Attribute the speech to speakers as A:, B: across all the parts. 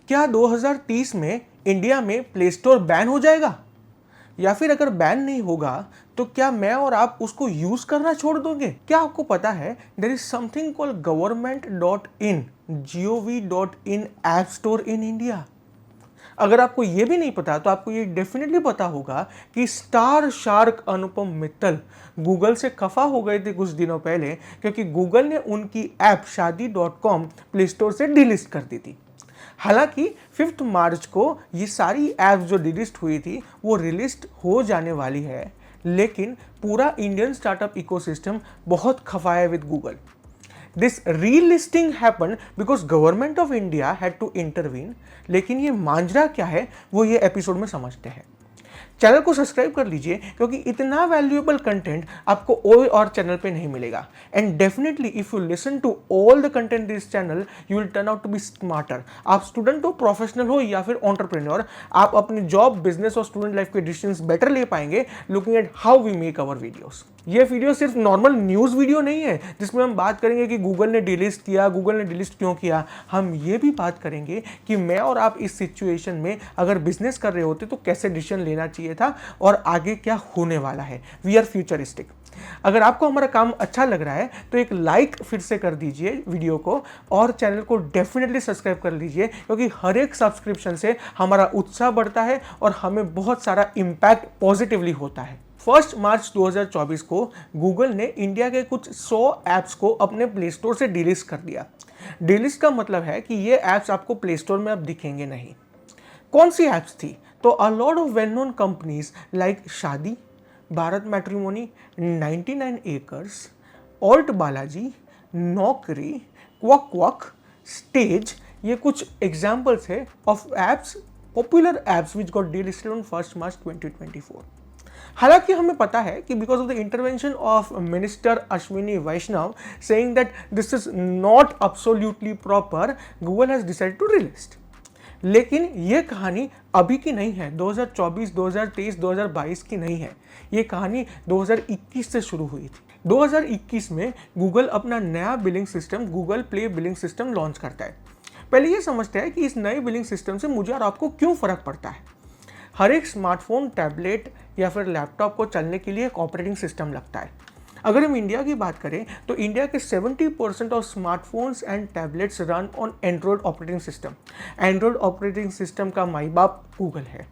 A: क्या 2030 में इंडिया में प्ले स्टोर बैन हो जाएगा? या फिर अगर बैन नहीं होगा तो क्या मैं और आप उसको यूज करना छोड़ दोगे? क्या आपको पता है there is something called government.in gov.in app store in India? अगर आपको ये भी नहीं पता तो आपको ये डेफिनेटली पता होगा कि star shark Anupam Mittal Google से खफा हो गए थे कुछ दिनों पहले क्योंकि गूगल ने उनकी ऐप शादी.com प्ले स्टोर से डिलीट कर दी थी। हालांकि 5 मार्च को ये सारी ऐप्स जो डिलीट हुई थी वो रिलीज हो जाने वाली है, लेकिन पूरा इंडियन स्टार्टअप इकोसिस्टम बहुत खफा है with Google. This relisting happen because government of India had to intervene. लेकिन ये मांजरा क्या है वो ये एपिसोड में समझते हैं। चैनल को सब्सक्राइब कर लीजिए क्योंकि इतना वैल्यूएबल कंटेंट आपको कोई और चैनल पे नहीं मिलेगा। And definitely if you listen to all the content this channel you will turn out to be smarter. आप स्टूडेंट हो, प्रोफेशनल हो या फिर एंटरप्रेन्योर, आप अपने जॉब, बिजनेस और स्टूडेंट लाइफ के डिसीजंस बेटर ले पाएंगे looking at how we make our videos. ये वीडियो सिर्फ नॉर्मल न्यूज़ वीडियो नहीं है जिसमें हम बात करेंगे कि गूगल ने डिलीट किया, गूगल ने डिलीट क्यों किया। हम ये भी बात करेंगे कि मैं और आप इस सिचुएशन में अगर बिजनेस कर रहे होते तो कैसे डिसीजन लेना चाहिए था और आगे क्या होने वाला है। We are futuristic. अगर आपको हमारा काम अच्छा लग रहा है तो एक लाइक फिर से कर दीजिए वीडियो को और चैनल को डेफिनेटली सब्सक्राइब कर लीजिए क्योंकि हर एक सब्सक्रिप्शन से हमारा उत्साह बढ़ता है और हमें बहुत सारा इम्पैक्ट पॉजिटिवली होता है। 1 मार्च 2024 को गूगल ने इंडिया के कुछ 100 ऐप्स को अपने प्ले स्टोर से डिलीट कर दिया। डिलीट का मतलब है कि ये ऐप्स आपको प्ले स्टोर में अब दिखेंगे नहीं। कौन सी ऐप्स थी? तो a lot of well known companies like Shaadi, Bharat Matrimony, 99 acres, Alt Balaji, Naukri, Quack Quack, Stage, ये कुछ एग्जाम्पल्स है of apps, popular apps which got delisted on 1 March 2024। हालांकि हमें पता है कि because of the intervention of minister Ashwini Vaishnaw saying that this is not absolutely proper, Google has decided to relist. लेकिन ये कहानी अभी की नहीं है, 2024, 2023, 2022 की नहीं है। ये कहानी 2021 से शुरू हुई थी। 2021 में गूगल अपना नया billing system Google play billing system launch करता है। पहले ये समझते हैं कि इस नए बिलिंग सिस्टम से मुझे और आपको क्यों फर्क पड़ता है। हर एक स्मार्टफोन, टैबलेट या फिर लैपटॉप को चलने के लिए एक ऑपरेटिंग सिस्टम लगता है। अगर हम इंडिया की बात करें तो इंडिया के 70% of smartphones and tablets run on Android operating system. Android operating system का माई बाप गूगल है।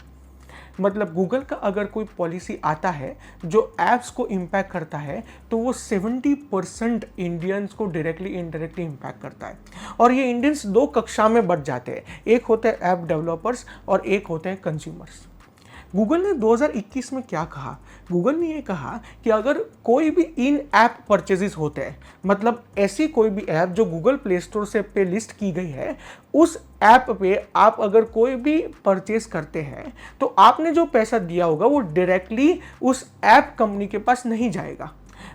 A: मतलब गूगल का अगर कोई पॉलिसी आता है जो ऐप्स को इम्पैक्ट करता है तो वो 70% इंडियंस को डायरेक्टली इनडायरेक्टली इम्पैक्ट करता है। और ये इंडियंस 2 कक्षा में बट जाते हैं, एक होते हैं ऐप डेवलपर्स और एक होते हैं कंज्यूमर्स। गूगल ने 2021 में क्या कहा? गूगल ने ये कहा कि अगर कोई भी इन ऐप परचेजेस होते हैं, मतलब ऐसी कोई भी ऐप जो गूगल प्ले स्टोर से पे लिस्ट की गई है, उस ऐप पे आप अगर कोई भी परचेज करते हैं तो आपने जो पैसा दिया होगा वो डायरेक्टली उस ऐप कंपनी के पास नहीं जाएगा।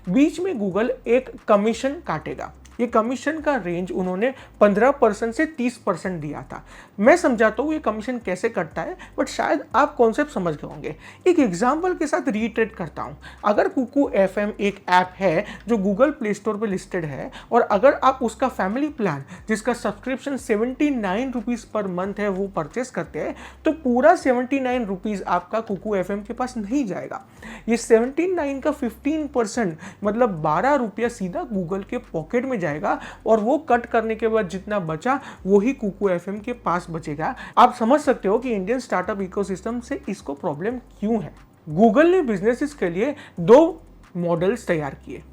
A: बीच में गूगल एक कमीशन काटेगा। ये कमीशन का रेंज उन्होंने 15% से 30% दिया था। मैं समझाता हूँ ये कमीशन कैसे कटता है, बट शायद आप कॉन्सेप्ट समझ गए होंगे। एक एग्जांपल के साथ रीट्रेट करता हूँ। अगर कुकू एफएम एक ऐप है जो गूगल प्ले स्टोर पे लिस्टेड है और अगर आप उसका फैमिली प्लान जिसका सब्सक्रिप्शन 79 रुपीज़ पर मंथ है वो परचेस करते हैं तो पूरा 79 रुपीज़ आपका कुकू एफएम के पास नहीं जाएगा। ये 79 का 15% मतलब 12 रुपया सीधा गूगल के पॉकेट में जाएगा और वो कट करने के बाद जितना बचा वही कुकू एफएम के पास बचेगा। आप समझ सकते हो कि इंडियन स्टार्टअप इकोसिस्टम से इसको प्रॉब्लम क्यों है। गूगल ने बिजनेसेस के लिए 2 मॉडल्स तैयार किए।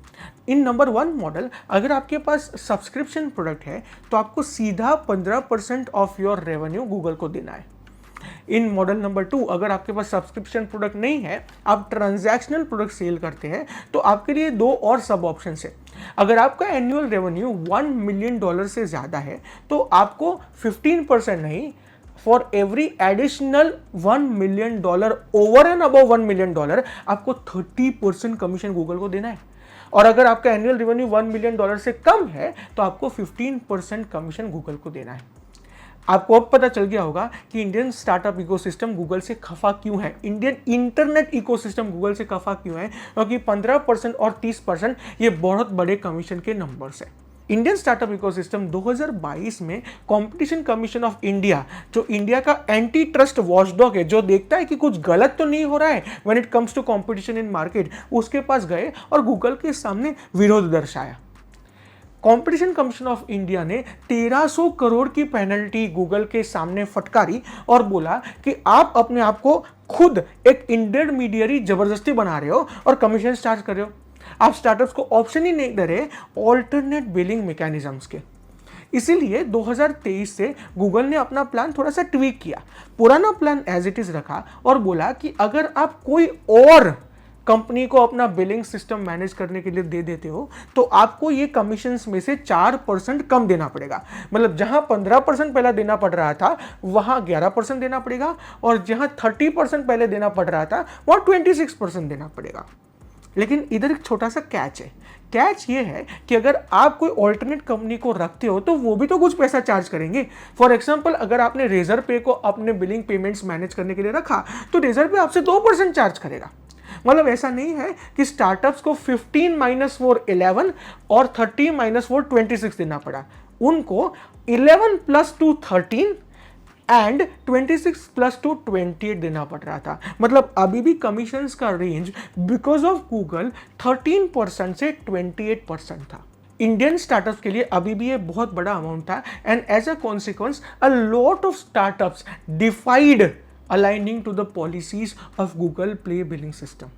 A: इन नंबर 1 मॉडल, अगर आपके पास सब्सक्रिप्शन प्रोडक्ट है तो आपको सीधा 15% ऑफ योर रेवेन्यू गूगल को देना है। इन मॉडल नंबर 2, अगर आपके पास सब्सक्रिप्शन प्रोडक्ट नहीं है, आप ट्रांजैक्शनल प्रोडक्ट सेल करते हैं, तो आपके लिए 2 और सब ऑप्शन है। अगर आपका एनुअल रेवेन्यू $1 मिलियन से ज़्यादा है तो आपको 15% नहीं, for every additional $1 million over and above $1 million आपको 30% कमीशन गूगल को देना है। और अगर आपका एनुअल रेवेन्यू $1 मिलियन से कम है तो आपको 15% कमीशन गूगल को देना है। आपको अब पता चल गया होगा कि इंडियन स्टार्टअप इकोसिस्टम गूगल से खफा क्यों है, इंडियन इंटरनेट इकोसिस्टम गूगल से खफा क्यों है, क्योंकि 15% और 30% ये बहुत बड़े कमीशन के नंबर्स हैं। इंडियन स्टार्टअप इकोसिस्टम 2022 में कंपटीशन कमीशन ऑफ इंडिया, जो इंडिया का एंटी ट्रस्ट वॉचडॉग है, जो देखता है कि कुछ गलत तो नहीं हो रहा है when it comes to competition in market, उसके पास गए और गूगल के सामने विरोध दर्शाया। कंपटीशन कमीशन ऑफ इंडिया ने 1300 करोड़ की पेनल्टी गूगल के सामने फटकारी और बोला कि आप अपने आप को खुद एक इंटरमीडियरी जबरदस्ती बना रहे हो और कमीशन चार्ज कर रहे हो। आप स्टार्टअप्स को ऑप्शन ही नहीं दे रहे ऑल्टरनेट बिलिंग मैकेनिज्म्स के। इसीलिए 2023 से गूगल ने अपना प्लान थोड़ा सा ट्वीक किया, पुराना प्लान एज इट इज रखा और बोला कि अगर आप कोई और कंपनी को अपना बिलिंग सिस्टम मैनेज करने के लिए दे देते हो तो आपको ये कमीशंस में से 4% कम देना पड़ेगा। मतलब जहां 15% पहले देना पड़ रहा था वहां 11% देना पड़ेगा और जहां 30% पहले देना पड़ रहा था वहां 26% देना पड़ेगा। लेकिन इधर एक छोटा सा कैच है। कैच ये है कि अगर आप कोई ऑल्टरनेट कंपनी को रखते हो तो वो भी तो कुछ पैसा चार्ज करेंगे। फॉर एग्जांपल, अगर आपने रेजर पे को अपने बिलिंग पेमेंट्स मैनेज करने के लिए रखा तो रेजर पे आपसे 2% चार्ज करेगा। मतलब ऐसा नहीं है कि स्टार्टअप्स को 15 - 4 11 और 30 - 4 26 देना पड़ा। उनको 11 + 2 13 एंड 26 + 2 28 देना पड़ रहा था। मतलब अभी भी कमीशंस का रेंज बिकॉज ऑफ गूगल 13% से 28% था। इंडियन स्टार्टअप्स के लिए अभी भी ये बहुत बड़ा अमाउंट था and as a consequence a lot of startups defied aligning to the policies of Google Play billing system.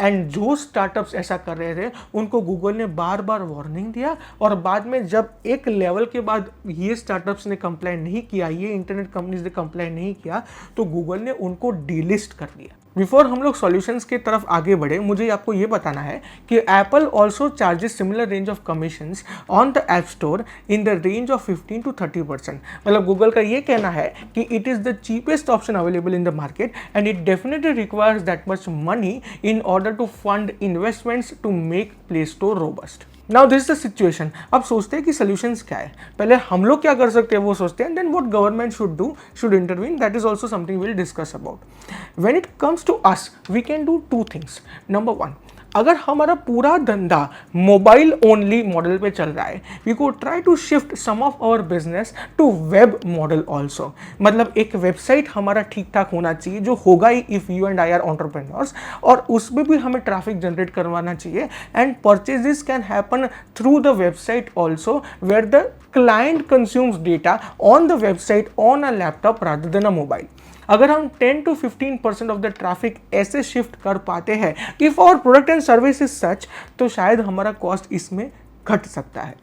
A: And जो स्टार्टअप्स ऐसा कर रहे थे उनको गूगल ने बार बार वार्निंग दिया और बाद में जब एक लेवल के बाद ये स्टार्टअप्स ने कंप्लाई नहीं किया, ये इंटरनेट कंपनीज ने कंप्लाई नहीं किया, तो गूगल ने उनको डीलिस्ट कर दिया। बिफोर हम लोग सॉल्यूशंस की तरफ आगे बढ़े, मुझे आपको ये बताना है कि Apple also charges similar range of commissions on the app store in the range of 15 to 30%। मतलब गूगल का ये कहना है कि it is the cheapest option available in the market and it definitely requires that much money in order to fund investments to make Play Store robust. Now this is the situation. अब सोचते हैं कि solutions क्या है। पहले हम लोग क्या कर सकते हैं वो सोचते हैं, then what government should do, should intervene, that is also something will discuss about. When it comes to us we can do 2 things. Number 1, अगर हमारा पूरा धंधा मोबाइल ओनली मॉडल पे चल रहा है, वी को try to shift some of our business to web model also. मतलब एक वेबसाइट हमारा ठीक ठाक होना चाहिए, जो होगा ही if you and I are entrepreneurs, और उसमें भी हमें ट्रैफिक जनरेट करवाना चाहिए and purchases can happen through the website also, where the client consumes data on the website on a laptop rather than a mobile. अगर हम 10 to 15% of the traffic ऐसे shift कर पाते हैं if our product and service is such, तो शायद हमारा cost इसमें घट सकता है।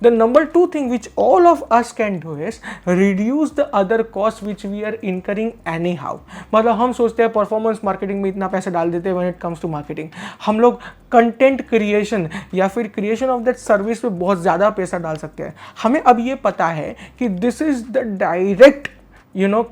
A: The number 2 thing which all of us can do is reduce the other costs which we are incurring anyhow। मतलब हम सोचते हैं परफॉर्मेंस मार्केटिंग में इतना पैसा डाल देते हैं when it comes to marketing। हम लोग कंटेंट क्रिएशन या फिर क्रिएशन ऑफ दैट सर्विस पे बहुत ज़्यादा पैसा डाल सकते हैं। हमें अब ये पता है कि this is the direct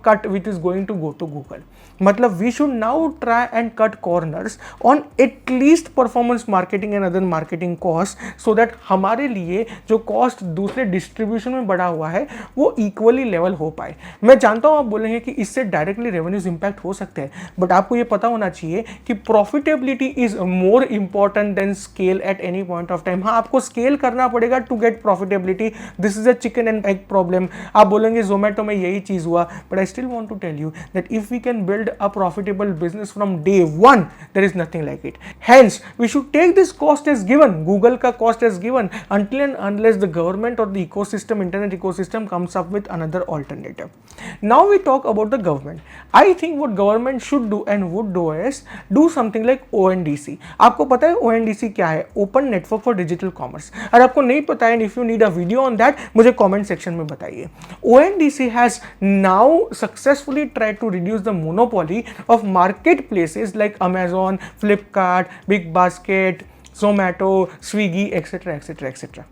A: cut which is going to go to Google। मतलब we should now try and cut corners on at least performance marketing and other marketing costs so that हमारे लिए जो कॉस्ट दूसरे distribution में बढ़ा हुआ है वो इक्वली लेवल हो पाए। मैं जानता हूँ आप बोलेंगे कि इससे डायरेक्टली रेवेन्यूज इंपैक्ट हो सकते हैं, बट आपको ये पता होना चाहिए कि profitability is more important than scale at any point of time. हाँ, आपको स्केल करना पड़ेगा to get profitability. This is a chicken and egg problem. आप बोलेंगे जोमेटो में यही चीज हुआ, but I still want to tell you that if we can build a profitable business from day one, there is nothing like it. Hence, we should take this cost as given, Google ka cost as given, until and unless the government or the ecosystem, internet ecosystem comes up with another alternative. Now we talk about the government. I think what government should do and would do is do something like ONDC. आपको पता है ONDC क्या है? Open Network for Digital Commerce. अगर आपको नहीं पता है, if you need a video on that, मुझे comment section में बताइए। ONDC has now successfully tried to reduce the monopoly of marketplaces like Amazon, Flipkart, Big Basket, Zomato, Swiggy, etc., etc., etc.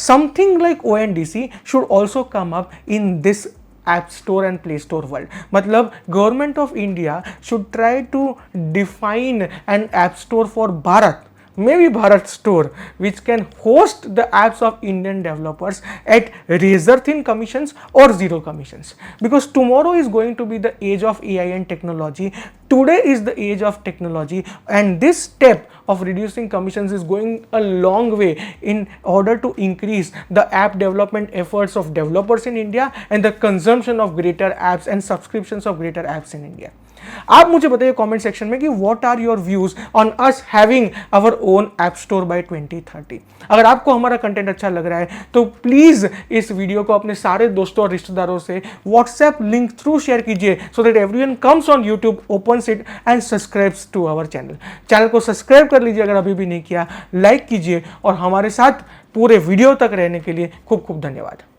A: Something like ONDC should also come up in this App Store and Play Store world। मतलब Government of India should try to define an App Store for Bharat maybe Bharat Store, which can host the apps of Indian developers at razor thin commissions or zero commissions. Because tomorrow is going to be the age of AI and technology. Today is the age of technology, and this step of reducing commissions is going a long way in order to increase the app development efforts of developers in India and the consumption of greater apps and subscriptions of greater apps in India. आप मुझे बताइए comment section में कि what are your views on us having our own app store by 2030। अगर आपको हमारा content अच्छा लग रहा है तो प्लीज इस वीडियो को अपने सारे दोस्तों और रिश्तेदारों से व्हाट्सएप लिंक थ्रू शेयर कीजिए, so that everyone comes on YouTube, opens it and subscribes to our channel को सब्सक्राइब कर लीजिए अगर अभी भी नहीं किया, लाइक कीजिए और हमारे साथ पूरे वीडियो तक रहने के लिए खूब खूब धन्यवाद।